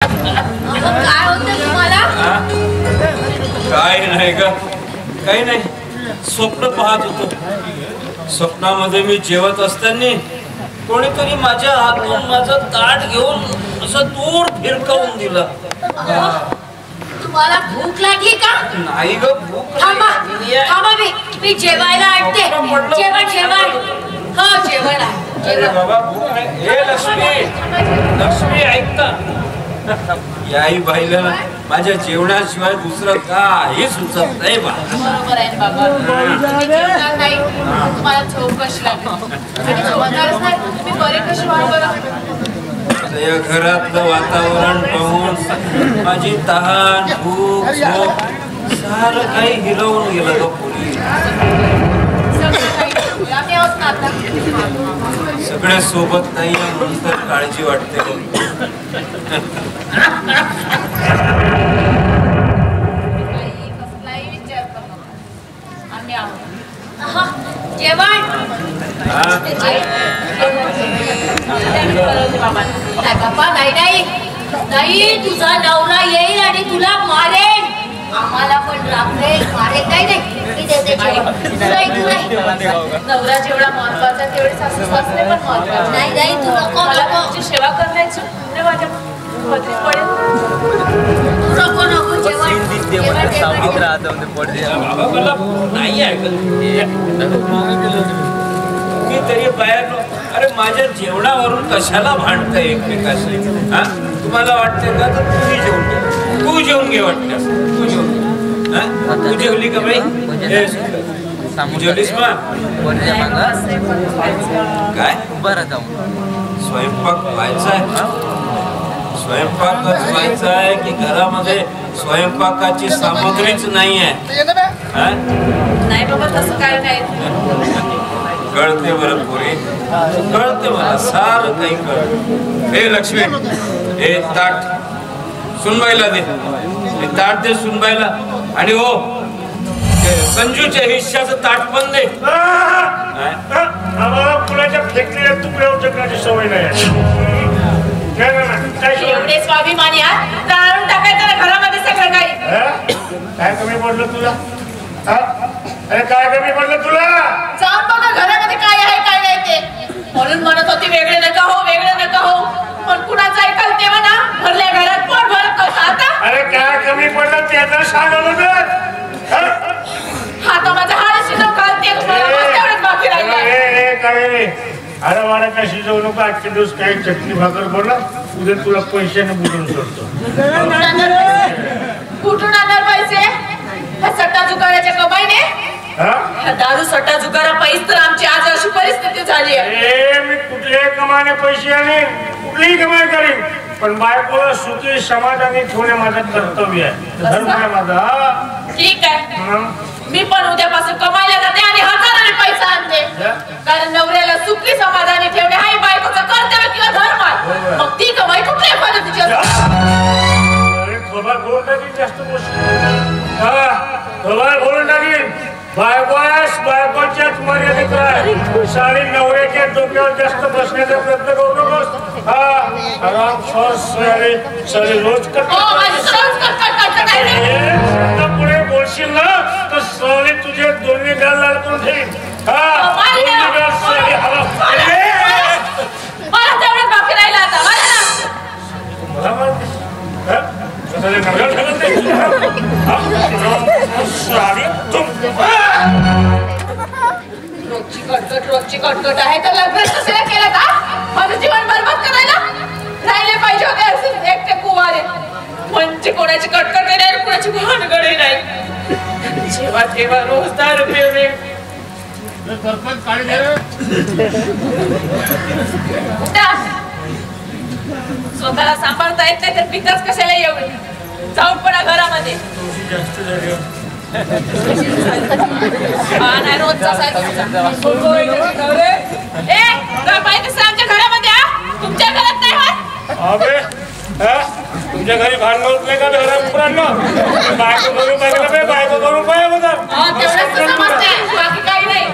काय होतं तुम्हाला? काय नाही ग, काही नाही. स्वप्न पाहत होतो. स्वप्नामध्ये मी जेवत असताना कोणीतरी माझ्या हातून माझं ताट घेऊन असं दूर फिरकवून दिलं. तुम्हाला भूक लागली का? नाही ग, भूक थांबा थांबा, मी जेवायला आणते. जेवण जेवण हो जेवण आहे. अरे बाबा, भूक नाही. हे लक्ष्मी, लक्ष्मी ऐकता, या आई बाईला माझ्या जेवणाशिवाय दुसरं काही सुचत नाही. बरोबर आहे बाबा, तुम्ही जेवणार नाही तुम्हाला झोप कशी लागली आणि झोपणारच नाही तुम्ही बरे कशी व्हाल बरं? या घरातलं वातावरण पाहून माझी तहान, भूक, झोप सारं काही हिरवून गेलं ग पोरी. सगळ्या सोबत नाही म्हणून तर काळजी वाटते. जेवण बाबा, नाही नाही नाही, तुझा नवरा येईल आणि तुला मारेल. आम्हाला पण लागले मारेल. नाही नाही, मी देते नवरा जेवढा महत्वाचा तेवढे सासू सासरे पण महत्वाचे. नाही नाही, तू नको नको सेवा करण्याची माझ्या मदत पडेल. नको नको जेवण नाही मी तरी बाहेर. अरे माझ्या जेवणावरून कशाला भांडतं एकमेकाशी? हा, तुम्हाला वाटतंय का? तर तुम्ही जेवून घे, तू जेवून घे. वाटतं तू जेवून घे. तू जेवली का बाई? जेवलीस मग काय? बरं जाऊ. स्वयंपाक व्हायचा आहे, स्वयंपाकच व्हायचा आहे की घरामध्ये स्वयंपाकाची सामग्रीच नाही आहे? नाही बाबा, तसं काय नाही. कळते बरं पोरी, कळते मला, सारं काही कळत. हे लक्ष्मी, हे ताट सुनबाईला दे. हे ताट दे सुनबाईला. आणि हो, संजूच्या हिश्श्याचं ताट पण दे. कुणाच्या फेकलेल्या तुकड्या उचकण्याची सवय नाही. एवढे स्वाभिमानी आहात, जाळून टाकायचं ना घरामध्ये सगळं काही. काय कमी पडलं तुला? अरे काय कमी पडलं तुला? जाऊन बघा घरामध्ये काय आहे काय नाही ते. म्हणून म्हणत होती वेगळे नका हो, वेगळे नका हो. पण कुणाचं ऐकाल तेव्हा ना, भरल्या घरात पोट भरत नव्हतं. आता अरे काय कमी पडलं त्याचं सांगलं तर. आता माझा हाड शिजव घालते तुम्हाला, बस तेवढंच बाकी राहिलं. काय अरे वाडा काय शिजवू नको. आजचे दिवस काही चटणी भाकर बोलला, उद्या तुला पैशाने बुडून सोडतो. कुठून आणणार पैसे? सट्टा जुगाराच्या कमाईने? दारू सट्टा जुगारा पैसे तर आमची आज अशी परिस्थिती झाली आहे. मी कुठल्याही कमाने पैसे आणि कुठलीही कमाई करीन, पण बायकोला सुखी समाधानी ठेवणे माझं कर्तव्य आहे, धर्म आहे माझा. ठीक आहे, मी पण उद्यापासून कमायला जाते आणि हजाराने पैसा आणते. कारण नवऱ्याला सुखी समाधानी ठेवणे हा बायकोचा कर्तव्य किंवा धर्म आहे. मग ती कमाई कुठल्याही पद्धतीची बोलून टाकीन. जास्त बोलून टाकीन. बायकोच्याच मर्यादेत राह. साडी नवऱ्याच्या डोक्यावर जास्त बसण्याचा प्रयत्न करू नकोस. आराम साडी रोज पुढे बोलशील ना तर साडी तुझे दोन्ही गाल लाल करून ठेवीन. मला तेवढंच बाकी राहिलं आता. रोजची कटकट आहे तर लग्न कशाला केलं का? माझं जीवन बरबाद करायला राहिले पाहिजे होते एकटे कुवारे. म्हणजे कोणाची कटकट नाही, कोणाची भानगड नाही. जेव्हा तेव्हा रोज 10 रुपये स्वतःला सांभाळता येत नाही तर पिकच कशाला येऊ. जाऊन पडा घरामध्ये. नाही रोजचा आमच्या घरामध्ये. तुमच्या घरात नाही होत. तुमच्या घरी भांडण होत नाही का? बायको करून पाहिजे, बायको करून पाहिजे बाकी काही नाही.